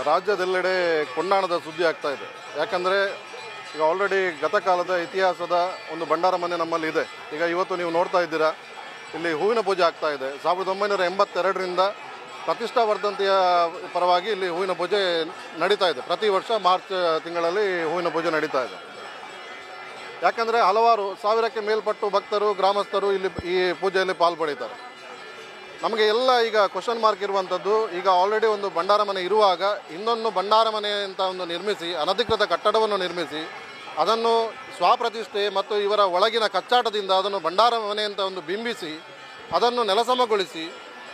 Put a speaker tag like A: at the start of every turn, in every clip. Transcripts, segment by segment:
A: ರಾಜ್ಯದೆಲ್ಲೆಡೆ ಕೊಂಡಾಣದ ಸುದ್ದಿ ಆಗ್ತಾ ಇದೆ. ಯಾಕಂದರೆ ಈಗ ಆಲ್ರೆಡಿ ಗತಕಾಲದ ಇತಿಹಾಸದ ಒಂದು ಭಂಡಾರ ಮನೆ ನಮ್ಮಲ್ಲಿ ಇದೆ. ಈಗ ಇವತ್ತು ನೀವು ನೋಡ್ತಾ ಇದ್ದೀರಾ, ಇಲ್ಲಿ ಹೂವಿನ ಪೂಜೆ ಆಗ್ತಾ ಇದೆ. 1982ರಿಂದ ಪ್ರತಿಷ್ಠಾವರ್ಧಂತಿಯ ಪರವಾಗಿ ಇಲ್ಲಿ ಹೂವಿನ ಪೂಜೆ ನಡೀತಾ ಇದೆ. ಪ್ರತಿ ವರ್ಷ ಮಾರ್ಚ್ ತಿಂಗಳಲ್ಲಿ ಹೂವಿನ ಪೂಜೆ ನಡೀತಾ ಇದೆ. ಯಾಕಂದರೆ ಹಲವಾರು ಸಾವಿರಕ್ಕೆ ಮೇಲ್ಪಟ್ಟು ಭಕ್ತರು, ಗ್ರಾಮಸ್ಥರು ಇಲ್ಲಿ ಈ ಪೂಜೆಯಲ್ಲಿ ಪಾಲ್ಪಡಿತಾರೆ. ನಮಗೆ ಎಲ್ಲ ಈಗ ಕ್ವಶನ್ ಮಾರ್ಕ್ ಇರುವಂಥದ್ದು, ಈಗ ಆಲ್ರೆಡಿ ಒಂದು ಭಂಡಾರ ಮನೆ ಇರುವಾಗ ಇನ್ನೊಂದು ಭಂಡಾರ ಮನೆ ಅಂತ ಒಂದು ನಿರ್ಮಿಸಿ, ಅನಧಿಕೃತ ಕಟ್ಟಡವನ್ನು ನಿರ್ಮಿಸಿ, ಅದನ್ನು ಸ್ವಪ್ರತಿಷ್ಠೆ ಮತ್ತು ಇವರ ಒಳಗಿನ ಕಚ್ಚಾಟದಿಂದ ಅದನ್ನು ಭಂಡಾರ ಮನೆ ಅಂತ ಒಂದು ಬಿಂಬಿಸಿ ಅದನ್ನು ನೆಲಸಮಗೊಳಿಸಿ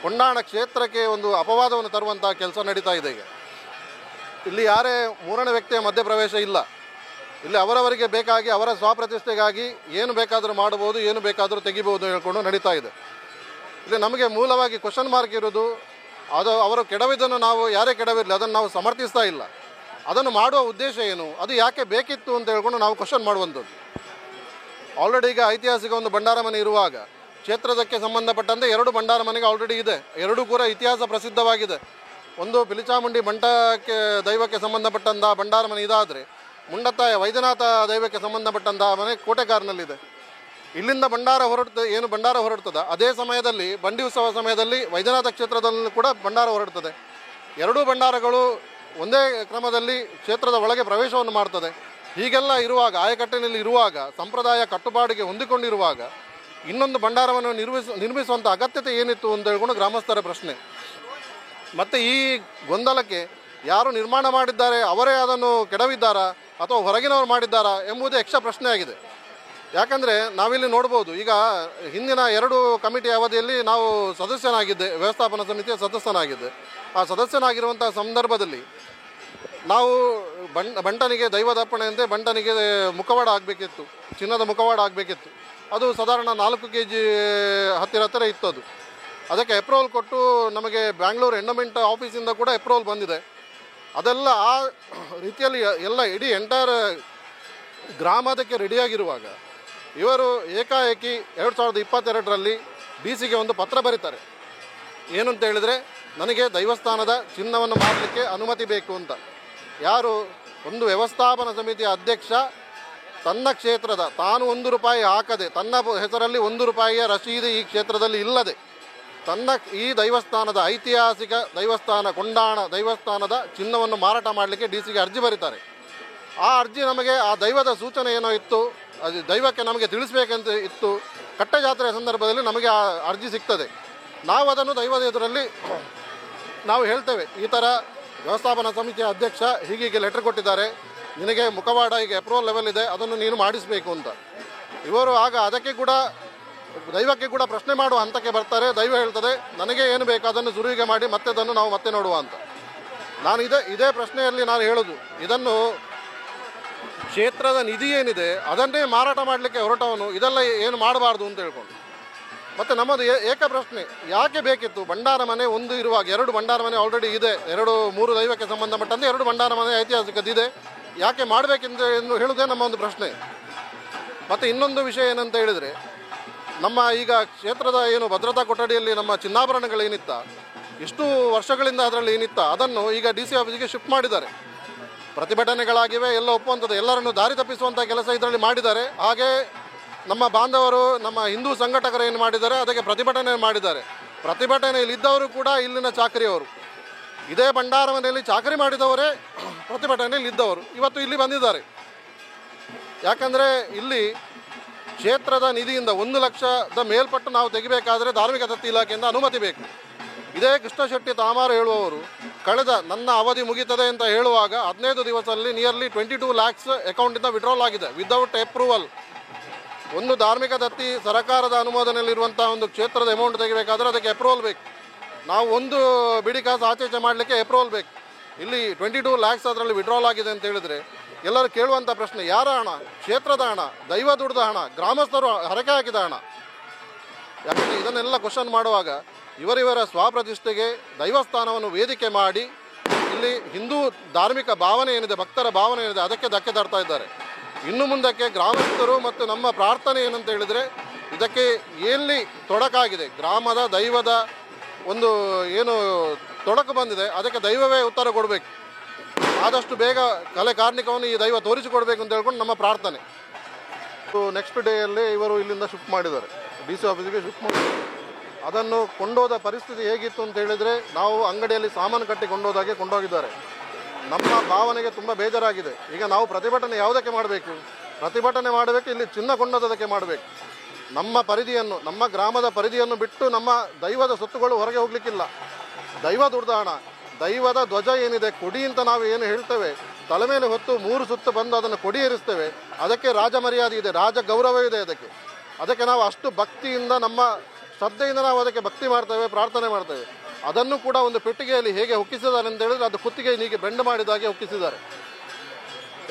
A: ಕೊಂಡಾಣ ಕ್ಷೇತ್ರಕ್ಕೆ ಒಂದು ಅಪವಾದವನ್ನು ತರುವಂಥ ಕೆಲಸ ನಡೀತಾ ಇದೆ. ಈಗ ಇಲ್ಲಿ ಯಾರೇ ಮೂರನೇ ವ್ಯಕ್ತಿಯ ಮಧ್ಯಪ್ರವೇಶ ಇಲ್ಲ. ಇಲ್ಲಿ ಅವರವರಿಗೆ ಬೇಕಾಗಿ ಅವರ ಸ್ವಪ್ರತಿಷ್ಠೆಗಾಗಿ ಏನು ಬೇಕಾದರೂ ಮಾಡ್ಬೋದು, ಏನು ಬೇಕಾದರೂ ತೆಗಿಬೋದು ಹೇಳ್ಕೊಂಡು ನಡೀತಾ ಇದೆ. ಇಲ್ಲಿ ನಮಗೆ ಮೂಲವಾಗಿ ಕ್ವಶನ್ ಮಾರ್ಕ್ ಇರೋದು, ಅದು ಅವರು ಕೆಡವಿದ್ದನ್ನು ನಾವು ಯಾರೇ ಕೆಡವಿರಲಿ ಅದನ್ನು ನಾವು ಸಮರ್ಥಿಸ್ತಾ ಇಲ್ಲ. ಅದನ್ನು ಮಾಡುವ ಉದ್ದೇಶ ಏನು, ಅದು ಯಾಕೆ ಬೇಕಿತ್ತು ಅಂತ ಹೇಳ್ಕೊಂಡು ನಾವು ಕ್ವಶನ್ ಮಾಡುವಂಥದ್ದು. ಆಲ್ರೆಡಿ ಈಗ ಐತಿಹಾಸಿಕ ಒಂದು ಭಂಡಾರ ಮನೆ ಇರುವಾಗ ಕ್ಷೇತ್ರದಕ್ಕೆ ಸಂಬಂಧಪಟ್ಟಂತೆ 2 ಭಂಡಾರ ಮನೆಗೆ ಆಲ್ರೆಡಿ ಇದೆ. 2 ಕೂಡ ಇತಿಹಾಸ ಪ್ರಸಿದ್ಧವಾಗಿದೆ. ಒಂದು ಪಿಲಿಚಾಮುಂಡಿ ಬಂಟಕ್ಕೆ ದೈವಕ್ಕೆ ಸಂಬಂಧಪಟ್ಟಂಥ ಭಂಡಾರ ಮನೆ ಇದಾದರೆ, ಮುಂಡತ್ತಾಯ ವೈದ್ಯನಾಥ ದೈವಕ್ಕೆ ಸಂಬಂಧಪಟ್ಟಂಥ ಮನೆ ಕೋಟೆಕಾರ್ನಲ್ಲಿದೆ. ಇಲ್ಲಿಂದ ಭಂಡಾರ ಏನು ಭಂಡಾರ ಹೊರಡ್ತದೆ, ಅದೇ ಸಮಯದಲ್ಲಿ ಬಂಡಿ ಉತ್ಸವ ಸಮಯದಲ್ಲಿ ವೈದ್ಯನಾಥ ಕ್ಷೇತ್ರದಲ್ಲೂ ಕೂಡ ಭಂಡಾರ ಹೊರಡ್ತದೆ. 2 ಭಂಡಾರಗಳು ಒಂದೇ ಕ್ರಮದಲ್ಲಿ ಕ್ಷೇತ್ರದ ಒಳಗೆ ಪ್ರವೇಶವನ್ನು ಮಾಡ್ತದೆ. ಹೀಗೆಲ್ಲ ಇರುವಾಗ, ಆಯಕಟ್ಟಿನಲ್ಲಿ ಇರುವಾಗ, ಸಂಪ್ರದಾಯ ಕಟ್ಟುಪಾಡಿಗೆ ಹೊಂದಿಕೊಂಡಿರುವಾಗ ಇನ್ನೊಂದು ಭಂಡಾರವನ್ನು ನಿರ್ಮಿಸುವಂಥ ಅಗತ್ಯತೆ ಏನಿತ್ತು ಅಂತ ಹೇಳ್ಕೊಂಡು ಗ್ರಾಮಸ್ಥರ ಪ್ರಶ್ನೆ. ಮತ್ತು ಈ ಗೊಂದಲಕ್ಕೆ ಯಾರು ನಿರ್ಮಾಣ ಮಾಡಿದ್ದಾರೆ, ಅವರೇ ಅದನ್ನು ಕೆಡವಿದ್ದಾರಾ ಅಥವಾ ಹೊರಗಿನವರು ಮಾಡಿದ್ದಾರಾ ಎಂಬುದೇ ಯಕ್ಷ ಪ್ರಶ್ನೆ ಆಗಿದೆ. ಯಾಕಂದರೆ ನಾವಿಲ್ಲಿ ನೋಡ್ಬೋದು, ಈಗ ಹಿಂದಿನ 2 ಕಮಿಟಿ ಅವಧಿಯಲ್ಲಿ ನಾವು ಸದಸ್ಯನಾಗಿದ್ದೆ, ವ್ಯವಸ್ಥಾಪನಾ ಸಮಿತಿಯ ಸದಸ್ಯನಾಗಿದ್ದೆ. ಆ ಸದಸ್ಯನಾಗಿರುವಂಥ ಸಂದರ್ಭದಲ್ಲಿ ನಾವು ಬಂಟನಿಗೆ ದೈವದರ್ಪಣೆ ಅಂತೆ ಬಂಟನಿಗೆ ಮುಖವಾಡ ಆಗಬೇಕಿತ್ತು, ಚಿನ್ನದ ಮುಖವಾಡ ಆಗಬೇಕಿತ್ತು. ಅದು ಸಾಧಾರಣ 4 kg ಹತ್ತಿರ ಇತ್ತು. ಅದಕ್ಕೆ ಅಪ್ರೂವಲ್ ಕೊಟ್ಟು ನಮಗೆ ಬ್ಯಾಂಗ್ಳೂರು ಎಂಡೋಮೆಂಟ್ ಆಫೀಸಿಂದ ಕೂಡ ಅಪ್ರೂವಲ್ ಬಂದಿದೆ. ಅದೆಲ್ಲ ಆ ರೀತಿಯಲ್ಲಿ ಎಲ್ಲ ಇಡೀ ಎಂಟೈರ್ ಗ್ರಾಮದಕ್ಕೆ ರೆಡಿಯಾಗಿರುವಾಗ ಇವರು ಏಕಾಏಕಿ 2022ರಲ್ಲಿ DC ಗೆ ಒಂದು ಪತ್ರ ಬರೀತಾರೆ. ಏನು ಅಂತ ಹೇಳಿದರೆ, ನನಗೆ ದೈವಸ್ಥಾನದ ಚಿನ್ನವನ್ನು ಮಾಡಲಿಕ್ಕೆ ಅನುಮತಿ ಬೇಕು ಅಂತ. ಯಾರು, ಒಂದು ವ್ಯವಸ್ಥಾಪನಾ ಸಮಿತಿಯ ಅಧ್ಯಕ್ಷ ತನ್ನ ಕ್ಷೇತ್ರದ ತಾನು 1 ರೂಪಾಯಿ ಹಾಕದೆ, ತನ್ನ ಹೆಸರಲ್ಲಿ 1 ರೂಪಾಯಿಯ ರಸೀದಿ ಈ ಕ್ಷೇತ್ರದಲ್ಲಿ ಇಲ್ಲದೆ, ತನ್ನ ಈ ದೈವಸ್ಥಾನದ ಐತಿಹಾಸಿಕ ದೈವಸ್ಥಾನ ಕೊಂಡಾಣ ದೈವಸ್ಥಾನದ ಚಿನ್ನವನ್ನು ಮಾರಾಟ ಮಾಡಲಿಕ್ಕೆ DC ಗೆ ಅರ್ಜಿ ಬರೀತಾರೆ. ಆ ಅರ್ಜಿ ನಮಗೆ ಆ ದೈವದ ಸೂಚನೆ ಏನೋ ಇತ್ತು, ಅದು ದೈವಕ್ಕೆ ನಮಗೆ ತಿಳಿಸ್ಬೇಕಂತ ಇತ್ತು. ಕಟ್ಟೆ ಜಾತ್ರೆಯ ಸಂದರ್ಭದಲ್ಲಿ ನಮಗೆ ಆ ಅರ್ಜಿ ಸಿಗ್ತದೆ. ನಾವು ಅದನ್ನು ದೈವದ ಎದುರಲ್ಲಿ ನಾವು ಹೇಳ್ತೇವೆ, ಈ ಥರ ವ್ಯವಸ್ಥಾಪನಾ ಸಮಿತಿಯ ಅಧ್ಯಕ್ಷ ಹೀಗೆ ಲೆಟರ್ ಕೊಟ್ಟಿದ್ದಾರೆ, ನಿನಗೆ ಮುಖವಾಡ ಈಗ ಅಪ್ರೂವಲ್ ಲೆವೆಲ್ ಇದೆ, ಅದನ್ನು ನೀನು ಮಾಡಿಸಬೇಕು ಅಂತ. ಇವರು ಆಗ ಅದಕ್ಕೆ ಕೂಡ ದೈವಕ್ಕೆ ಕೂಡ ಪ್ರಶ್ನೆ ಮಾಡುವ ಹಂತಕ್ಕೆ ಬರ್ತಾರೆ. ದೈವ ಹೇಳ್ತದೆ, ನನಗೆ ಏನು ಬೇಕು ಅದನ್ನು ಸುರುವಿಗೆ ಮಾಡಿ ಮತ್ತೆ ಅದನ್ನು ನಾವು ಮತ್ತೆ ನೋಡುವ ಅಂತ. ನಾನು ಇದೇ ಪ್ರಶ್ನೆಯಲ್ಲಿ ನಾನು ಹೇಳೋದು, ಇದನ್ನು ಕ್ಷೇತ್ರದ ನಿಧಿ ಏನಿದೆ ಅದನ್ನೇ ಮಾರಾಟ ಮಾಡಲಿಕ್ಕೆ ಹೊರಟವನು ಇದೆಲ್ಲ ಏನು ಮಾಡಬಾರ್ದು ಅಂತ ಹೇಳ್ಕೊಂಡು. ಮತ್ತು ನಮ್ಮದು ಏಕ ಪ್ರಶ್ನೆ, ಯಾಕೆ ಬೇಕಿತ್ತು ಭಂಡಾರ ಮನೆ ಒಂದು ಇರುವಾಗ? 2 ಭಂಡಾರ ಮನೆ ಆಲ್ರೆಡಿ ಇದೆ, 3 ದೈವಕ್ಕೆ ಸಂಬಂಧಪಟ್ಟಂತೆ 2 ಭಂಡಾರ ಮನೆ ಐತಿಹಾಸಿಕದಿದೆ, ಯಾಕೆ ಮಾಡಬೇಕೆಂದು ಹೇಳುವುದೇ ನಮ್ಮ ಒಂದು ಪ್ರಶ್ನೆ. ಮತ್ತು ಇನ್ನೊಂದು ವಿಷಯ ಏನಂತ ಹೇಳಿದರೆ, ನಮ್ಮ ಈಗ ಕ್ಷೇತ್ರದ ಏನು ಭದ್ರತಾ ಕೊಠಡಿಯಲ್ಲಿ ನಮ್ಮ ಚಿನ್ನಾಭರಣಗಳೇನಿತ್ತ, ಇಷ್ಟು ವರ್ಷಗಳಿಂದ ಅದರಲ್ಲಿ ಏನಿತ್ತ, ಅದನ್ನು ಈಗ DC ಆಫೀಸಿಗೆ ಶಿಫ್ಟ್ ಮಾಡಿದ್ದಾರೆ. ಪ್ರತಿಭಟನೆಗಳಾಗಿವೆ, ಎಲ್ಲ ಒಪ್ಪುವಂಥದ್ದು, ಎಲ್ಲರನ್ನು ದಾರಿ ತಪ್ಪಿಸುವಂಥ ಕೆಲಸ ಇದರಲ್ಲಿ ಮಾಡಿದ್ದಾರೆ. ಹಾಗೆ ನಮ್ಮ ಬಾಂಧವರು, ನಮ್ಮ ಹಿಂದೂ ಸಂಘಟಕರು ಏನು ಮಾಡಿದ್ದಾರೆ, ಅದಕ್ಕೆ ಪ್ರತಿಭಟನೆ ಮಾಡಿದ್ದಾರೆ. ಪ್ರತಿಭಟನೆಯಲ್ಲಿ ಇದ್ದವರು ಕೂಡ ಇಲ್ಲಿನ ಚಾಕರಿಯವರು, ಇದೇ ಭಂಡಾರ ಮನೆಯಲ್ಲಿ ಚಾಕರಿ ಮಾಡಿದವರೇ ಪ್ರತಿಭಟನೆಯಲ್ಲಿ ಇದ್ದವರು ಇವತ್ತು ಇಲ್ಲಿ ಬಂದಿದ್ದಾರೆ. ಯಾಕಂದರೆ ಇಲ್ಲಿ ಕ್ಷೇತ್ರದ ನಿಧಿಯಿಂದ 1 ಲಕ್ಷದ ಮೇಲ್ಪಟ್ಟು ನಾವು ತೆಗಿಬೇಕಾದರೆ ಧಾರ್ಮಿಕ ದತ್ತಿ ಇಲಾಖೆಯಿಂದ ಅನುಮತಿ ಬೇಕು. ಇದೇ ಕೃಷ್ಣಶೆಟ್ಟಿ ತಾಮಾರು ಹೇಳುವವರು ಕಳೆದ ನನ್ನ ಅವಧಿ ಮುಗಿತದೆ ಅಂತ ಹೇಳುವಾಗ 15 ದಿವಸದಲ್ಲಿ ನಿಯರ್ಲಿ 22 lakhs ಅಕೌಂಟಿಂದ ವಿಡ್ರಾಲ್ ಆಗಿದೆ ವಿದೌಟ್ ಅಪ್ರೂವಲ್. ಒಂದು ಧಾರ್ಮಿಕ ದತ್ತಿ ಸರ್ಕಾರದ ಅನುಮೋದನೆಯಲ್ಲಿರುವಂಥ ಒಂದು ಕ್ಷೇತ್ರದ ಅಮೌಂಟ್ ತೆಗಿಬೇಕಾದ್ರೆ ಅದಕ್ಕೆ ಅಪ್ರೂವಲ್ ಬೇಕು. ನಾವು ಒಂದು ಬಿಡಿ ಕಾಸು ಆಚೆ ಮಾಡಲಿಕ್ಕೆ ಅಪ್ರೂವಲ್ ಬೇಕು. ಇಲ್ಲಿ 22 lakhs ಅದರಲ್ಲಿ ವಿಡ್ರಾಲ್ ಆಗಿದೆ ಅಂತ ಹೇಳಿದರೆ ಎಲ್ಲರೂ ಕೇಳುವಂಥ ಪ್ರಶ್ನೆ, ಯಾರ ಹಣ? ಕ್ಷೇತ್ರದ ಹಣ, ದೈವ ದುಡ್ದ ಹಣ, ಗ್ರಾಮಸ್ಥರು ಹರಕೆ ಹಾಕಿದ ಹಣ. ಯಾಕಂದರೆ ಇದನ್ನೆಲ್ಲ ಕ್ವಶನ್ ಮಾಡುವಾಗ ಇವರಿವರ ಸ್ವಪ್ರತಿಷ್ಠೆಗೆ ದೈವಸ್ಥಾನವನ್ನು ವೇದಿಕೆ ಮಾಡಿ ಇಲ್ಲಿ ಹಿಂದೂ ಧಾರ್ಮಿಕ ಭಾವನೆ ಏನಿದೆ, ಭಕ್ತರ ಭಾವನೆ ಏನಿದೆ, ಅದಕ್ಕೆ ಧಕ್ಕೆ ತರ್ತಾ ಇದ್ದಾರೆ. ಇನ್ನು ಮುಂದಕ್ಕೆ ಗ್ರಾಮಸ್ಥರು ಮತ್ತು ನಮ್ಮ ಪ್ರಾರ್ಥನೆ ಏನಂತ ಹೇಳಿದರೆ, ಇದಕ್ಕೆ ಎಲ್ಲಿ ತೊಡಕಾಗಿದೆ, ಗ್ರಾಮದ ದೈವದ ಒಂದು ಏನು ತೊಡಕು ಬಂದಿದೆ, ಅದಕ್ಕೆ ದೈವವೇ ಉತ್ತರ ಕೊಡಬೇಕು. ಆದಷ್ಟು ಬೇಗ ಕಲೆ ಕಾರ್ಮಿಕವನ್ನು ಈ ದೈವ ತೋರಿಸಿಕೊಡ್ಬೇಕು ಅಂತ ಹೇಳ್ಕೊಂಡು ನಮ್ಮ ಪ್ರಾರ್ಥನೆ. ನೆಕ್ಸ್ಟ್ ಡೇಯಲ್ಲಿ ಇವರು ಇಲ್ಲಿಂದ ಶಿಫ್ಟ್ ಮಾಡಿದ್ದಾರೆ, DC ಆಫೀಸಿಗೆ ಶಿಫ್ಟ್ ಮಾಡಿದ್ದಾರೆ. ಅದನ್ನು ಕೊಂಡೋದ ಪರಿಸ್ಥಿತಿ ಹೇಗಿತ್ತು ಅಂತ ಹೇಳಿದರೆ, ನಾವು ಅಂಗಡಿಯಲ್ಲಿ ಸಾಮಾನು ಕಟ್ಟಿ ಕೊಂಡೋದಾಗೆ ಕೊಂಡೋಗಿದ್ದಾರೆ. ನಮ್ಮ ಭಾವನೆಗೆ ತುಂಬ ಬೇಜಾರಾಗಿದೆ. ಈಗ ನಾವು ಪ್ರತಿಭಟನೆ ಯಾವುದಕ್ಕೆ ಮಾಡಬೇಕು? ಪ್ರತಿಭಟನೆ ಮಾಡಬೇಕು, ಇಲ್ಲಿ ಚಿನ್ನ ಕೊಂಡೋದಕ್ಕೆ ಮಾಡಬೇಕು. ನಮ್ಮ ಪರಿಧಿಯನ್ನು, ನಮ್ಮ ಗ್ರಾಮದ ಪರಿಧಿಯನ್ನು ಬಿಟ್ಟು ನಮ್ಮ ದೈವದ ಸೊತ್ತುಗಳು ಹೊರಗೆ ಹೋಗಲಿಕ್ಕಿಲ್ಲ. ದೈವ ದುರ್ದಾಣ, ದೈವದ ಧ್ವಜ ಏನಿದೆ, ಕೊಡಿ ಅಂತ ನಾವು ಏನು ಹೇಳ್ತೇವೆ, ತಲೆ ಮೇಲೆ ಹೊತ್ತು 3 ಸುತ್ತು ಬಂದು ಅದನ್ನು ಕೊಡಿ ಏರಿಸ್ತೇವೆ. ಅದಕ್ಕೆ ರಾಜ ಮರ್ಯಾದೆ ಇದೆ, ರಾಜ ಗೌರವ ಇದೆ. ಅದಕ್ಕೆ ನಾವು ಅಷ್ಟು ಭಕ್ತಿಯಿಂದ, ನಮ್ಮ ಶ್ರದ್ಧೆಯಿಂದ ನಾವು ಅದಕ್ಕೆ ಭಕ್ತಿ ಮಾಡ್ತೇವೆ, ಪ್ರಾರ್ಥನೆ ಮಾಡ್ತೇವೆ. ಅದನ್ನು ಕೂಡ ಒಂದು ಪೆಟ್ಟಿಗೆಯಲ್ಲಿ ಹೇಗೆ ಹೊಕ್ಕಿಸಿದ್ದಾರೆ ಅಂತ ಹೇಳಿದ್ರೆ, ಅದು ಕುತ್ತಿಗೆ ಹೀಗೆ ಬೆಂಡ್ ಮಾಡಿದಾಗೆ ಹೊಕ್ಕಿಸಿದ್ದಾರೆ.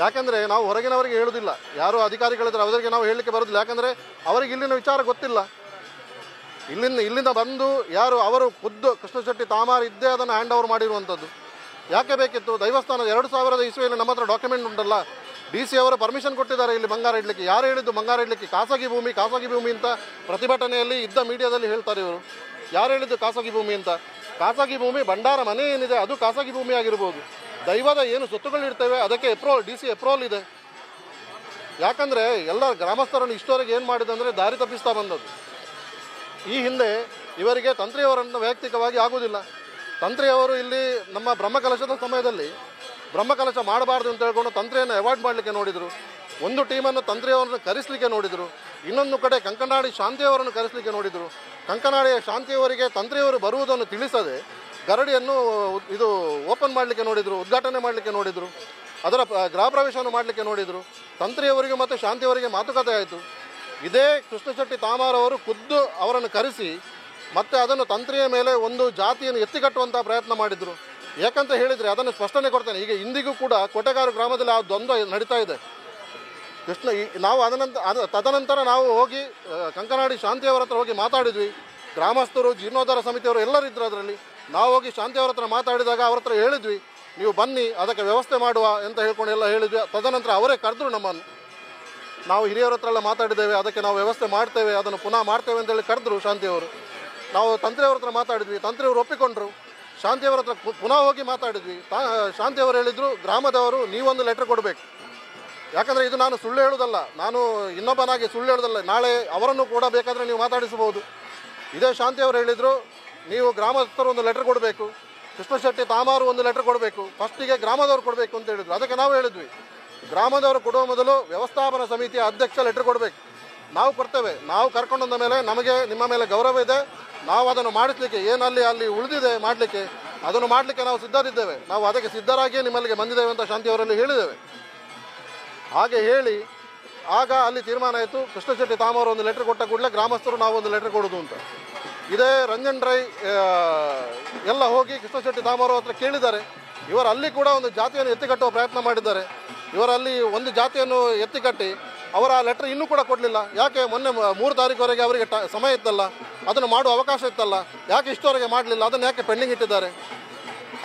A: ಯಾಕಂದರೆ ನಾವು ಹೊರಗಿನವರಿಗೆ ಹೇಳೋದಿಲ್ಲ, ಯಾರು ಅಧಿಕಾರಿಗಳಿದ್ರೆ ಅವರಿಗೆ ನಾವು ಹೇಳಲಿಕ್ಕೆ ಬರೋದಿಲ್ಲ. ಯಾಕಂದರೆ ಅವರಿಗೆ ಇಲ್ಲಿನ ವಿಚಾರ ಗೊತ್ತಿಲ್ಲ. ಇಲ್ಲಿಂದ ಬಂದು ಯಾರು ಅವರು ಖುದ್ದು ಕೃಷ್ಣ ಶೆಟ್ಟಿ ತಾಮಾರ್ ಇದ್ದೇ ಅದನ್ನು ಹ್ಯಾಂಡ್ ಓವರ್ ಮಾಡಿರುವಂಥದ್ದು. ಯಾಕೆ ಬೇಕಿತ್ತು? ದೈವಸ್ಥಾನ 2000 ಇಸ್ವಿಯಲ್ಲಿ ನಮ್ಮ ಹತ್ರ ಡಾಕ್ಯುಮೆಂಟ್ ಉಂಟಲ್ಲ, DC ಅವರು ಪರ್ಮಿಷನ್ ಕೊಟ್ಟಿದ್ದಾರೆ ಇಲ್ಲಿ ಬಂಗಾರ ಇಡಲಿಕ್ಕೆ. ಯಾರು ಹೇಳಿದ್ದು ಬಂಗಾರ ಇಡಲಿಕ್ಕೆ? ಖಾಸಗಿ ಭೂಮಿ ಅಂತ ಪ್ರತಿಭಟನೆಯಲ್ಲಿ ಇದ್ದ ಮೀಡಿಯಾದಲ್ಲಿ ಹೇಳ್ತಾರೆ ಇವರು. ಯಾರು ಹೇಳಿದ್ದು ಖಾಸಗಿ ಭೂಮಿ ಅಂತ? ಖಾಸಗಿ ಭೂಮಿ ಭಂಡಾರ ಮನೆ ಏನಿದೆ ಅದು ಖಾಸಗಿ ಭೂಮಿ ಆಗಿರ್ಬೋದು. ದೈವದ ಏನು ಸೊತ್ತುಗಳಿರ್ತೇವೆ ಅದಕ್ಕೆ DC ಎಪ್ರೋಲ್ ಇದೆ. ಯಾಕಂದರೆ ಎಲ್ಲ ಗ್ರಾಮಸ್ಥರನ್ನು ಇಷ್ಟವರೆಗೆ ಏನು ಮಾಡಿದಂದರೆ ದಾರಿ ತಪ್ಪಿಸ್ತಾ ಬಂದದ್ದು. ಈ ಹಿಂದೆ ಇವರಿಗೆ ತಂತ್ರಿಯವರನ್ನು ವೈಯಕ್ತಿಕವಾಗಿ ಆಗುವುದಿಲ್ಲ. ತಂತ್ರಿಯವರು ಇಲ್ಲಿ ನಮ್ಮ ಬ್ರಹ್ಮಕಲಶದ ಸಮಯದಲ್ಲಿ ಬ್ರಹ್ಮಕಲಶ ಮಾಡಬಾರ್ದು ಅಂತ ಹೇಳ್ಕೊಂಡು ತಂತ್ರಿಯನ್ನು ಅವಾಯ್ಡ್ ಮಾಡಲಿಕ್ಕೆ ನೋಡಿದರು. ಒಂದು ಟೀಮನ್ನು ತಂತ್ರಿಯವರನ್ನು ಕರೆಸಲಿಕ್ಕೆ ನೋಡಿದರು, ಇನ್ನೊಂದು ಕಡೆ ಕಂಕನಾಡಿ ಶಾಂತಿಯವರನ್ನು ಕರೆಸಲಿಕ್ಕೆ ನೋಡಿದರು. ಕಂಕನಾಡಿಯ ಶಾಂತಿಯವರಿಗೆ ತಂತ್ರಿಯವರು ಬರುವುದನ್ನು ತಿಳಿಸದೆ ಗರಡಿಯನ್ನು ಓಪನ್ ಮಾಡಲಿಕ್ಕೆ ನೋಡಿದರು, ಉದ್ಘಾಟನೆ ಮಾಡಲಿಕ್ಕೆ ನೋಡಿದರು, ಅದರ ಗೃಹ ಪ್ರವೇಶವನ್ನು ಮಾಡಲಿಕ್ಕೆ ನೋಡಿದರು. ತಂತ್ರಿಯವರಿಗೆ ಮತ್ತು ಶಾಂತಿಯವರಿಗೆ ಮಾತುಕತೆ ಆಯಿತು. ಇದೇ ಕೃಷ್ಣ ಶೆಟ್ಟಿ ತಾಮಾರ್ ಅವರು ಖುದ್ದು ಅವರನ್ನು ಕರೆಸಿ ಮತ್ತೆ ಅದನ್ನು ತಂತ್ರಿಯ ಮೇಲೆ ಒಂದು ಜಾತಿಯನ್ನು ಎತ್ತಿಕಟ್ಟುವಂಥ ಪ್ರಯತ್ನ ಮಾಡಿದರು. ಯಾಕಂತ ಹೇಳಿದರೆ ಅದನ್ನು ಸ್ಪಷ್ಟನೆ ಕೊಡ್ತೇನೆ. ಈಗ ಇಂದಿಗೂ ಕೂಡ ಕೋಟೆಗಾರು ಗ್ರಾಮದಲ್ಲಿ ಆ ದ್ವಂದ್ವ ನಡೀತಾ ಇದೆ. ನಾವು ತದನಂತರ ನಾವು ಹೋಗಿ ಕಂಕನಾಡಿ ಶಾಂತಿಯವರ ಹತ್ರ ಹೋಗಿ ಮಾತಾಡಿದ್ವಿ. ಗ್ರಾಮಸ್ಥರು, ಜೀರ್ಣೋದ್ಧಾರ ಸಮಿತಿಯವರು ಎಲ್ಲರಿದ್ದರು ಅದರಲ್ಲಿ. ನಾವು ಹೋಗಿ ಶಾಂತಿಯವರ ಹತ್ರ ಮಾತಾಡಿದಾಗ ಅವ್ರ ಹತ್ರ ಹೇಳಿದ್ವಿ, ನೀವು ಬನ್ನಿ ಅದಕ್ಕೆ ವ್ಯವಸ್ಥೆ ಮಾಡುವ ಅಂತ ಹೇಳ್ಕೊಂಡು ಎಲ್ಲ ಹೇಳಿದ್ವಿ. ತದನಂತರ ಅವರೇ ಕರೆದ್ರು ನಮ್ಮನ್ನು. ನಾವು ಹಿರಿಯರ ಹತ್ರ ಎಲ್ಲ ಮಾತಾಡಿದ್ದೇವೆ, ಅದಕ್ಕೆ ನಾವು ವ್ಯವಸ್ಥೆ ಮಾಡ್ತೇವೆ, ಅದನ್ನು ಪುನಃ ಮಾಡ್ತೇವೆ ಅಂತೇಳಿ ಕರೆದ್ರು ಶಾಂತಿಯವರು. ನಾವು ತಂತ್ರಿಯವರ ಹತ್ರ ಮಾತಾಡಿದ್ವಿ, ತಂತ್ರಿಯವರು ಒಪ್ಪಿಕೊಂಡ್ರು. ಶಾಂತಿಯವರ ಹತ್ರ ಪುನಃ ಹೋಗಿ ಮಾತಾಡಿದ್ವಿ. ಶಾಂತಿಯವರು ಹೇಳಿದರು, ಗ್ರಾಮದವರು ನೀವೊಂದು ಲೆಟ್ರ್ ಕೊಡಬೇಕು. ಯಾಕಂದರೆ ಇದು ನಾನು ಸುಳ್ಳು ಹೇಳೋದಲ್ಲ, ನಾನು ಇನ್ನೊಬ್ಬನಾಗಿ ಸುಳ್ಳು ಹೇಳೋದಲ್ಲ. ನಾಳೆ ಅವರನ್ನು ಕೂಡ ಬೇಕಾದರೆ ನೀವು ಮಾತಾಡಿಸಬಹುದು. ಇದೇ ಶಾಂತಿಯವರು ಹೇಳಿದರು, ನೀವು ಗ್ರಾಮಸ್ಥರು ಒಂದು ಲೆಟ್ರ್ ಕೊಡಬೇಕು, ಕೃಷ್ಣ ಶೆಟ್ಟಿ ತಾಮಾರು ಒಂದು ಲೆಟ್ರ್ ಕೊಡಬೇಕು, ಫಸ್ಟಿಗೆ ಗ್ರಾಮದವರು ಕೊಡಬೇಕು ಅಂತ ಹೇಳಿದರು. ಅದಕ್ಕೆ ನಾವು ಹೇಳಿದ್ವಿ, ಗ್ರಾಮದವರು ಕೊಡುವ ಮೊದಲು ವ್ಯವಸ್ಥಾಪನಾ ಸಮಿತಿಯ ಅಧ್ಯಕ್ಷ ಲೆಟ್ರ್ ಕೊಡಬೇಕು. ನಾವು ಕೊಡ್ತೇವೆ. ನಾವು ಕರ್ಕೊಂಡಂದ ಮೇಲೆ ನಮಗೆ ನಿಮ್ಮ ಮೇಲೆ ಗೌರವ ಇದೆ. ನಾವು ಅದನ್ನು ಮಾಡಿಸ್ಲಿಕ್ಕೆ ಅಲ್ಲಿ ಉಳಿದಿದೆ ಮಾಡಲಿಕ್ಕೆ, ಅದನ್ನು ಮಾಡಲಿಕ್ಕೆ ನಾವು ಸಿದ್ಧರಿದ್ದೇವೆ. ನಾವು ಅದಕ್ಕೆ ಸಿದ್ಧರಾಗಿಯೇ ನಿಮ್ಮಲ್ಲಿಗೆ ಬಂದಿದ್ದೇವೆ ಅಂತ ಶಾಂತಿಯವರಲ್ಲಿ ಹೇಳಿದ್ದೇವೆ. ಹಾಗೆ ಹೇಳಿ ಆಗ ಅಲ್ಲಿ ತೀರ್ಮಾನ ಆಯಿತು, ಕೃಷ್ಣ ಶೆಟ್ಟಿ ತಾಮಾರು ಒಂದು ಲೆಟ್ರ್ ಕೊಟ್ಟ ಕೂಡಲೇ ಗ್ರಾಮಸ್ಥರು ನಾವು ಒಂದು ಲೆಟ್ರ್ ಕೊಡೋದು ಅಂತ. ಇದೇ ರಂಜನ್ ರೈ ಎಲ್ಲ ಹೋಗಿ ಕೃಷ್ಣ ಶೆಟ್ಟಿ ತಾಮಾರು ಹತ್ರ ಕೇಳಿದ್ದಾರೆ. ಇವರು ಅಲ್ಲಿ ಕೂಡ ಒಂದು ಜಾತಿಯನ್ನು ಎತ್ತಿಕಟ್ಟುವ ಪ್ರಯತ್ನ ಮಾಡಿದ್ದಾರೆ. ಇವರಲ್ಲಿ ಒಂದು ಜಾತಿಯನ್ನು ಎತ್ತಿಕಟ್ಟಿ ಅವರ ಲೆಟ್ರ್ ಇನ್ನೂ ಕೂಡ ಕೊಡಲಿಲ್ಲ. ಯಾಕೆ? ಮೊನ್ನೆ 3 ತಾರೀಕುವರೆಗೆ ಅವರಿಗೆ ಸಮಯ ಇತ್ತಲ್ಲ, ಅದನ್ನು ಮಾಡುವ ಅವಕಾಶ ಇತ್ತಲ್ಲ, ಯಾಕೆ ಇಷ್ಟವರೆಗೆ ಮಾಡಲಿಲ್ಲ? ಅದನ್ನು ಯಾಕೆ ಪೆಂಡಿಂಗ್ ಇಟ್ಟಿದ್ದಾರೆ?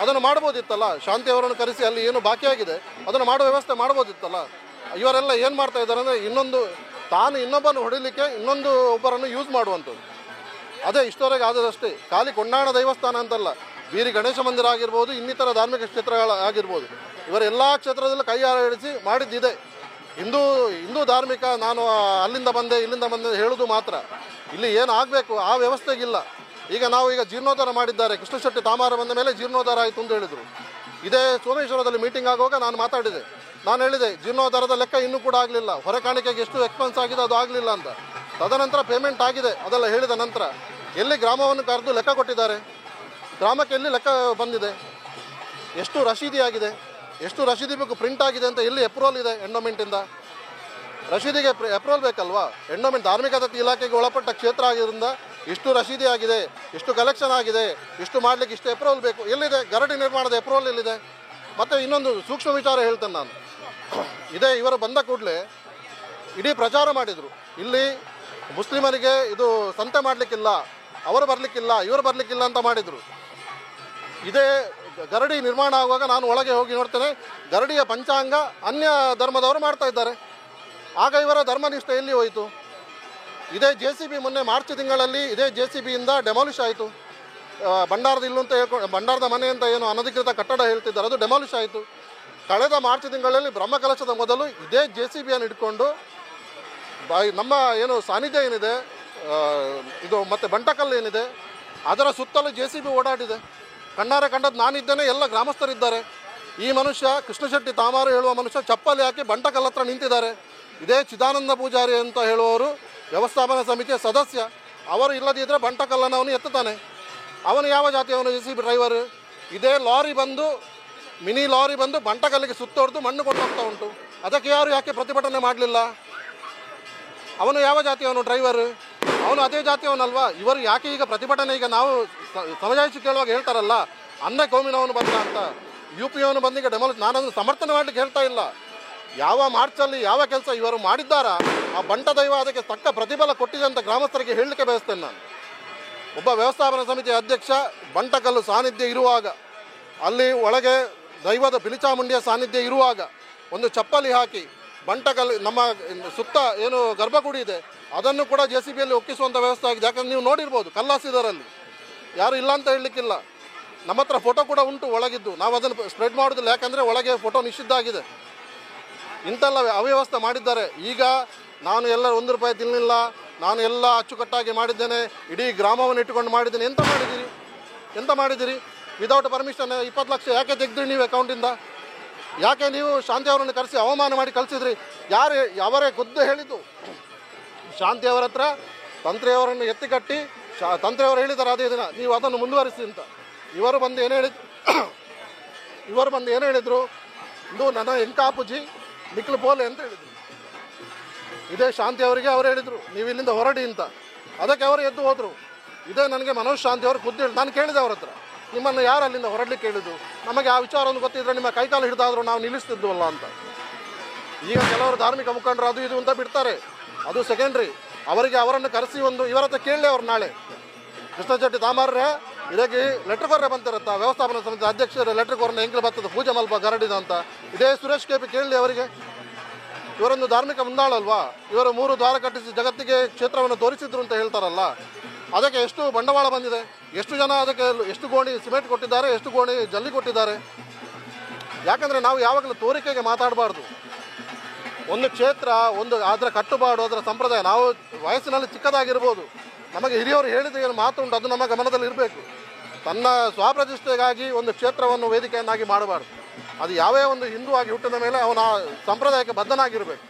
A: ಅದನ್ನು ಮಾಡ್ಬೋದಿತ್ತಲ್ಲ. ಶಾಂತಿಯವರನ್ನು ಕರೆಸಿ ಅಲ್ಲಿ ಏನು ಬಾಕಿಯಾಗಿದೆ ಅದನ್ನು ಮಾಡುವ ವ್ಯವಸ್ಥೆ ಮಾಡ್ಬೋದಿತ್ತಲ್ಲ. ಇವರೆಲ್ಲ ಏನು ಮಾಡ್ತಾ ಇದ್ದಾರೆ ಅಂದರೆ, ಇನ್ನೊಬ್ಬನ್ನು ಹೊಡಿಲಿಕ್ಕೆ ಒಬ್ಬರನ್ನು ಯೂಸ್ ಮಾಡುವಂಥದ್ದು. ಅದೇ ಇಷ್ಟವರೆಗೆ ಆದದಷ್ಟೇ. ಖಾಲಿ ಕೊಂಡಾಣ ದೈವಸ್ಥಾನ ಅಂತಲ್ಲ, ಬೀರಿ ಗಣೇಶ ಮಂದಿರ ಆಗಿರ್ಬೋದು, ಇನ್ನಿತರ ಧಾರ್ಮಿಕ ಕ್ಷೇತ್ರಗಳಾಗಿರ್ಬೋದು, ಇವರೆಲ್ಲ ಕ್ಷೇತ್ರದಲ್ಲೂ ಕೈ ಆಡಿಸಿ ಮಾಡಿದ್ದಿದೆ. ಹಿಂದೂ ಧಾರ್ಮಿಕ, ನಾನು ಅಲ್ಲಿಂದ ಬಂದೆ ಇಲ್ಲಿಂದ ಬಂದೆ ಹೇಳೋದು ಮಾತ್ರ. ಇಲ್ಲಿ ಏನು ಆಗಬೇಕು ಆ ವ್ಯವಸ್ಥೆಗಿಲ್ಲ. ಈಗ ಜೀರ್ಣೋದ್ಧಾರ ಮಾಡಿದ್ದಾರೆ. ಕೃಷ್ಣ ಶೆಟ್ಟಿ ತಾಮಾರ ಬಂದ ಮೇಲೆ ಜೀರ್ಣೋದ್ಧಾರ ಆಯಿತು ಅಂತ ಹೇಳಿದರು. ಇದೇ ಸೋಮೇಶ್ವರದಲ್ಲಿ ಮೀಟಿಂಗ್ ಆಗುವಾಗ ನಾನು ಮಾತಾಡಿದೆ. ನಾನು ಹೇಳಿದೆ, ಜೀರ್ಣೋದ್ಧಾರದ ಲೆಕ್ಕ ಇನ್ನೂ ಕೂಡ ಆಗಲಿಲ್ಲ, ಹೊರ ಕಾಣಿಕೆಗೆ ಎಷ್ಟು ಎಕ್ಸ್ಪೆನ್ಸ್ ಆಗಿದೆ ಅದು ಆಗಲಿಲ್ಲ ಅಂತ. ತದನಂತರ ಪೇಮೆಂಟ್ ಆಗಿದೆ, ಅದೆಲ್ಲ ಹೇಳಿದ ನಂತರ ಎಲ್ಲಿ ಗ್ರಾಮವನ್ನು ಕರೆದು ಲೆಕ್ಕ ಕೊಟ್ಟಿದ್ದಾರೆ? ಗ್ರಾಮಕ್ಕೆ ಎಲ್ಲಿ ಲೆಕ್ಕ ಬಂದಿದೆ? ಎಷ್ಟು ರಶೀದಿ ಆಗಿದೆ, ಎಷ್ಟು ರಶೀದಿ ಬೇಕು ಪ್ರಿಂಟ್ ಆಗಿದೆ ಅಂತ ಎಲ್ಲಿ ಅಪ್ರೂವಲ್ ಇದೆ ಎಂಡೋಮೆಂಟಿಂದ? ರಶೀದಿಗೆ ಅಪ್ರೂವಲ್ ಬೇಕಲ್ವಾ? ಎಂಡೋಮೆಂಟ್ ಧಾರ್ಮಿಕ ದತ್ತಿ ಇಲಾಖೆಗೆ ಒಳಪಟ್ಟ ಕ್ಷೇತ್ರ ಆಗಿರೋದ್ರಿಂದ ಇಷ್ಟು ರಶೀದಿ ಆಗಿದೆ, ಇಷ್ಟು ಕಲೆಕ್ಷನ್ ಆಗಿದೆ, ಇಷ್ಟು ಮಾಡಲಿಕ್ಕೆ ಇಷ್ಟು ಅಪ್ರೂವಲ್ ಬೇಕು. ಎಲ್ಲಿದೆ ಗರಡಿ ನಿರ್ಮಾಣದ ಅಪ್ರೂವಲ್ ಎಲ್ಲಿದೆ? ಮತ್ತು ಇನ್ನೊಂದು ಸೂಕ್ಷ್ಮ ವಿಚಾರ ಹೇಳ್ತೇನೆ ನಾನು. ಇದೇ ಇವರು ಬಂದ ಕೂಡಲೇ ಇಡೀ ಪ್ರಚಾರ ಮಾಡಿದರು, ಇಲ್ಲಿ ಮುಸ್ಲಿಮರಿಗೆ ಇದು ಸಂತೆ ಮಾಡಲಿಕ್ಕಿಲ್ಲ, ಅವರು ಬರಲಿಕ್ಕಿಲ್ಲ, ಇವರು ಬರಲಿಕ್ಕಿಲ್ಲ ಅಂತ ಮಾಡಿದರು. ಇದೇ ಗರಡಿ ನಿರ್ಮಾಣ ಆಗುವಾಗ ನಾನು ಒಳಗೆ ಹೋಗಿ ನೋಡ್ತೇನೆ, ಗರಡಿಯ ಪಂಚಾಂಗ ಅನ್ಯ ಧರ್ಮದವರು ಮಾಡ್ತಾ ಇದ್ದಾರೆ. ಆಗ ಇವರ ಧರ್ಮನಿಷ್ಠೆ ಎಲ್ಲಿ ಹೋಯಿತು? ಇದೇ JCB ಮೊನ್ನೆ ಮಾರ್ಚ್ ತಿಂಗಳಲ್ಲಿ ಇದೇ JCBಯಿಂದ ಡೆಮಾಲಿಷ್ ಆಯಿತು. ಭಂಡಾರದ ಇಲ್ಲು ಅಂತ ಹೇಳ್ಕೊಂಡು, ಭಂಡಾರದ ಮನೆ ಅಂತ ಏನು ಅನಧಿಕೃತ ಕಟ್ಟಡ ಹೇಳ್ತಿದ್ದಾರೆ, ಅದು ಡೆಮಾಲಿಷ್ ಆಯಿತು. ಕಳೆದ ಮಾರ್ಚ್ ತಿಂಗಳಲ್ಲಿ ಬ್ರಹ್ಮಕಲಶದ ಮೊದಲು ಇದೇ JCBಯನ್ನು ಇಟ್ಕೊಂಡು ನಮ್ಮ ಏನು ಸಾನ್ನಿಧ್ಯ ಏನಿದೆ ಇದು ಮತ್ತು ಬಂಟಕಲ್ಲು ಏನಿದೆ ಅದರ ಸುತ್ತಲೂ JCB ಓಡಾಡಿದೆ. ಕಣ್ಣಾರೆ ಕಂಡದ್ದು ನಾನಿದ್ದೇನೆ, ಎಲ್ಲ ಗ್ರಾಮಸ್ಥರಿದ್ದಾರೆ. ಈ ಮನುಷ್ಯ ಕೃಷ್ಣಶೆಟ್ಟಿ ತಾಮಾರು ಹೇಳುವ ಮನುಷ್ಯ ಚಪ್ಪಲಿ ಹಾಕಿ ಬಂಟಕಲ್ ಹತ್ರ ನಿಂತಿದ್ದಾರೆ. ಇದೇ ಚಿದಾನಂದ ಪೂಜಾರಿ ಅಂತ ಹೇಳುವವರು ವ್ಯವಸ್ಥಾಪನಾ ಸಮಿತಿಯ ಸದಸ್ಯ. ಅವರು ಇಲ್ಲದಿದ್ದರೆ ಬಂಟಕಲ್ಲನ್ನು ಅವನು ಎತ್ತುತ್ತಾನೆ. ಅವನು ಯಾವ ಜಾತಿಯವನು? JCB driver. ಇದೇ ಲಾರಿ ಬಂದು ಮಿನಿ ಲಾರಿ ಬಂದು ಬಂಟಕಲ್ಲಿಗೆ ಸುತ್ತೊಡೆದು ಮಣ್ಣು ಕೊಂಡು ಹೋಗ್ತಾ ಉಂಟು. ಅದಕ್ಕೆ ಯಾಕೆ ಪ್ರತಿಭಟನೆ ಮಾಡಲಿಲ್ಲ? ಅವನು ಯಾವ ಜಾತಿಯವನು ಡ್ರೈವರ್? ಅವನು ಅದೇ ಜಾತಿಯವನಲ್ವಾ? ಇವರು ಯಾಕೆ ಈಗ ಪ್ರತಿಭಟನೆ? ಈಗ ನಾವು ಸಮಜಾಯಿಷಿ ಕೇಳುವಾಗ ಹೇಳ್ತಾರಲ್ಲ ಅನ್ನ ಕೋಮಿನವನು ಬಂದ ಅಂತ. UP ಅವನು ಬಂದೀಗ ನಾನದನ್ನು ಸಮರ್ಥನೆ ಮಾಡಲಿಕ್ಕೆ ಹೇಳ್ತಾ ಇಲ್ಲ. ಯಾವ ಮಾರ್ಚಲ್ಲಿ ಯಾವ ಕೆಲಸ ಇವರು ಮಾಡಿದ್ದಾರ ಆ ಬಂಟ ದೈವ ಅದಕ್ಕೆ ತಕ್ಕ ಪ್ರತಿಫಲ ಕೊಟ್ಟಿದೆ ಅಂತ ಗ್ರಾಮಸ್ಥರಿಗೆ ಹೇಳಲಿಕ್ಕೆ ಬಯಸ್ತೇನೆ ನಾನು. ಒಬ್ಬ ವ್ಯವಸ್ಥಾಪನಾ ಸಮಿತಿಯ ಅಧ್ಯಕ್ಷ ಬಂಟಕಲ್ಲು ಸಾನ್ನಿಧ್ಯ ಇರುವಾಗ, ಅಲ್ಲಿ ಒಳಗೆ ದೈವದ ಪಿಲಿಚಾಮುಂಡಿಯ ಸಾನ್ನಿಧ್ಯ ಇರುವಾಗ ಒಂದು ಚಪ್ಪಲಿ ಹಾಕಿ ಬಂಟಕಲ್ಲು ನಮ್ಮ ಸುತ್ತ ಏನು ಗರ್ಭಗುಡಿ ಇದೆ ಅದನ್ನು ಕೂಡ JCBಯಲ್ಲಿ ಒಕ್ಕಿಸುವಂಥ ವ್ಯವಸ್ಥೆ ಆಗಿದೆ. ಯಾಕಂದ್ರೆ ನೀವು ನೋಡಿರ್ಬೋದು ಕಲ್ಲಾಸಿದರಲ್ಲಿ, ಯಾರು ಇಲ್ಲ ಅಂತ ಹೇಳಲಿಕ್ಕಿಲ್ಲ. ನಮ್ಮ ಹತ್ರ ಫೋಟೋ ಕೂಡ ಉಂಟು ಒಳಗಿದ್ದು. ನಾವು ಅದನ್ನು ಸ್ಪ್ರೆಡ್ ಮಾಡೋದಿಲ್ಲ, ಯಾಕಂದರೆ ಒಳಗೆ ಫೋಟೋ ನಿಷಿದ್ಧ ಆಗಿದೆ. ಇಂತೆಲ್ಲ ಅವ್ಯವಸ್ಥೆ ಮಾಡಿದ್ದಾರೆ. ಈಗ ನಾನು ಎಲ್ಲ 1 ರೂಪಾಯಿ ತಿನ್ನಲಿಲ್ಲ, ನಾನು ಎಲ್ಲ ಅಚ್ಚುಕಟ್ಟಾಗಿ ಮಾಡಿದ್ದೇನೆ, ಇಡೀ ಗ್ರಾಮವನ್ನು ಇಟ್ಟುಕೊಂಡು ಮಾಡಿದ್ದೇನೆ. ಎಂತ ಮಾಡಿದಿರಿ? ವಿದೌಟ್ ಪರ್ಮಿಷನ್ 20 ಲಕ್ಷ ಯಾಕೆ ತೆಗೆದ್ರಿ ನೀವು ಅಕೌಂಟಿಂದ? ಯಾಕೆ ನೀವು ಶಾಂತಿ ಅವರನ್ನು ಕರೆಸಿ ಅವಮಾನ ಮಾಡಿ ಕಳಿಸಿದ್ರಿ? ಅವರೇ ಖುದ್ದು ಹೇಳಿದ್ದು. ಶಾಂತಿ ಅವರ ಹತ್ರ ತಂತ್ರಿಯವರನ್ನು ಎತ್ತಿಕಟ್ಟಿ ತಂತ್ರಿಯವರು ಹೇಳಿದ್ದಾರೆ ಅದೇ ದಿನ ನೀವು ಅದನ್ನು ಮುಂದುವರಿಸಿ ಅಂತ. ಇವರು ಬಂದು ಏನು ಹೇಳಿದರು? ಇದು ನನ್ನ ಎಂಕಾಪುಜಿ ನಿಕ್ಲು ಪೋಲೆ ಅಂತ ಹೇಳಿದರು. ಇದೇ ಶಾಂತಿ ಅವರಿಗೆ ಅವರು ಹೇಳಿದರು ನೀವು ಇಲ್ಲಿಂದ ಹೊರಡಿ ಅಂತ. ಅದಕ್ಕೆ ಅವರು ಎದ್ದು ಹೋದರು. ಇದೇ ನನಗೆ ಮನೋಜ್ ಶಾಂತಿ ಅವರು ಖುದ್ದು ನಾನು ಕೇಳಿದೆ ಅವ್ರ ಹತ್ರ, ನಿಮ್ಮನ್ನು ಯಾರು ಅಲ್ಲಿಂದ ಹೊರಡಲಿಕ್ಕೆ ಹೇಳಿದ್ದು? ನಮಗೆ ಆ ವಿಚಾರವನ್ನು ಗೊತ್ತಿದ್ದರೆ ನಿಮ್ಮ ಕೈಕಾಲು ಹಿಡಿದಾದರೂ ನಾವು ನಿಲ್ಲಿಸ್ತಿದ್ವಲ್ಲ ಅಂತ. ಈಗ ಕೆಲವರು ಧಾರ್ಮಿಕ ಮುಖಂಡರು ಅದು ಇದು ಅಂತ ಬಿಡ್ತಾರೆ, ಅದು ಸೆಕೆಂಡ್ರಿ. ಅವರನ್ನು ಕರೆಸಿ ಇವರ ಹತ್ರ ಕೇಳಲಿ. ಅವ್ರು ನಾಳೆ ಕೃಷ್ಣಶೆಟ್ಟಿ ತಾಮಾರ್ರೆ ಇದಕ್ಕೆ ಲೆಟ್ರ್ ಕೊರ್ರೆ ಬಂತಿರತ್ತ ವ್ಯವಸ್ಥಾಪನಾ ಸಮಿತಿ ಅಧ್ಯಕ್ಷರು ಲೆಟ್ರ್ ಕೊರ್ನ ಎಂಕ್ಲು ಬರ್ತದೆ ಪೂಜೆ ಮಲ್ಪ ಗರಡಿದ ಅಂತ. ಇದೇ ಸುರೇಶ್ KP ಕೇಳಲಿ ಅವರಿಗೆ. ಇವರೊಂದು ಧಾರ್ಮಿಕ ಮುಂದಾಳಲ್ವಾ? ಇವರು 3 ದ್ವಾರ ಕಟ್ಟಿಸಿ ಜಗತ್ತಿಗೆ ಕ್ಷೇತ್ರವನ್ನು ತೋರಿಸಿದ್ರು ಅಂತ ಹೇಳ್ತಾರಲ್ಲ, ಅದಕ್ಕೆ ಎಷ್ಟು ಬಂಡವಾಳ ಬಂದಿದೆ, ಎಷ್ಟು ಜನ ಅದಕ್ಕೆ ಎಷ್ಟು ಗೋಣಿ ಸಿಮೆಂಟ್ ಕೊಟ್ಟಿದ್ದಾರೆ, ಎಷ್ಟು ಗೋಣಿ ಜಲ್ಲಿ ಕೊಟ್ಟಿದ್ದಾರೆ. ಯಾಕಂದರೆ ನಾವು ಯಾವಾಗಲೂ ತೋರಿಕೆಗೆ ಮಾತಾಡಬಾರ್ದು. ಒಂದು ಕ್ಷೇತ್ರ, ಅದರ ಕಟ್ಟುಪಾಡು, ಅದರ ಸಂಪ್ರದಾಯ. ನಾವು ವಯಸ್ಸಿನಲ್ಲಿ ಚಿಕ್ಕದಾಗಿರ್ಬೋದು, ನಮಗೆ ಹಿರಿಯವರು ಹೇಳಿದ ಏನು ಮಾತುಂಟು ಅದು ನಮ್ಮ ಗಮನದಲ್ಲಿ ಇರಬೇಕು. ತನ್ನ ಸ್ವಪ್ರತಿಷ್ಠೆಗಾಗಿ ಒಂದು ಕ್ಷೇತ್ರವನ್ನು ವೇದಿಕೆಯನ್ನಾಗಿ ಮಾಡಬಾರ್ದು. ಅದು ಯಾವೇ ಒಂದು ಹಿಂದೂ ಆಗಿ ಹುಟ್ಟಿದ ಮೇಲೆ ಅವನ ಸಂಪ್ರದಾಯಕ್ಕೆ ಬದ್ಧನಾಗಿರಬೇಕು.